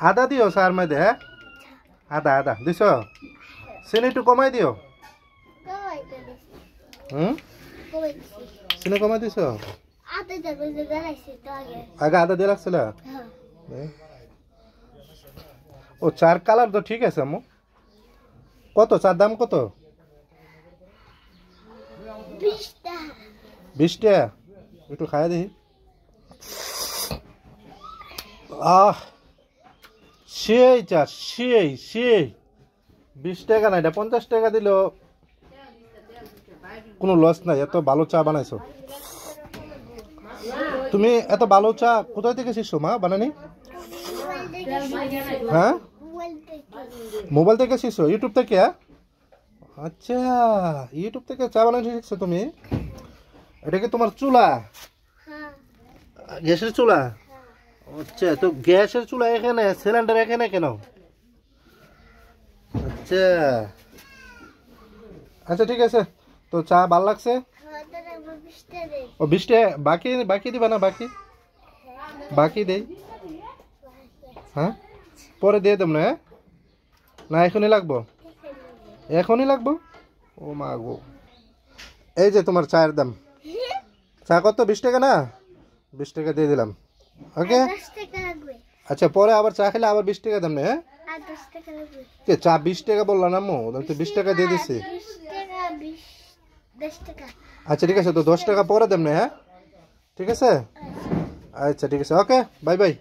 আদা দিও চার মধ্যে হ্যাঁ আদা আদা দিছ চিনি একটু কমাই দিও চিনি কমাই দিছ আগে আদা দিয়ে রাখছিল ও চার কালার তো ঠিক আছে আম্মু কত চার দাম কত 20 টাকা একটু খাইয়া দেখি সেই চা সেই সেই 20 টাকা না এটা 50 টাকা দিল কোনো লস নাই এত ভালো চা বানাইছো তুমি এত ভালো চা কোথায় থেকে শিখছো মা বানানি হ্যাঁ মোবাইল থেকে শিখছো ইউটিউব থেকে আচ্ছা ইউটিউব থেকে চা বানানো শিখছো তুমি এটা কি তোমার চুলা গ্যাসের চুলা আচ্ছা তো গ্যাসের চুলা এখানে সিলিন্ডার এখানে কেন আচ্ছা আচ্ছা ঠিক আছে তো চা ভালো লাগছে ও 20 টাকা বাকি বাকি দিবা না বাকি বাকি দেই হ্যাঁ পরে দিয়ে দেব না না এখনই লাগবো এখনই লাগবো ও মা গো এই যে তোমার চায়ের দাম চা কত 20 টাকা না 20 টাকা দিয়ে দিলাম ওকে আচ্ছা পরে আবার চা খেলে আবার 20 টাকা দাম না হ্যাঁ কে চা 20 টাকা বললাম না মো তো 20 টাকা দিয়ে দিছি আচ্ছা ঠিক আছে তো 10 টাকা পরে দেব না হ্যাঁ ঠিক আছে আচ্ছা ঠিক আছে ওকে বাই বাই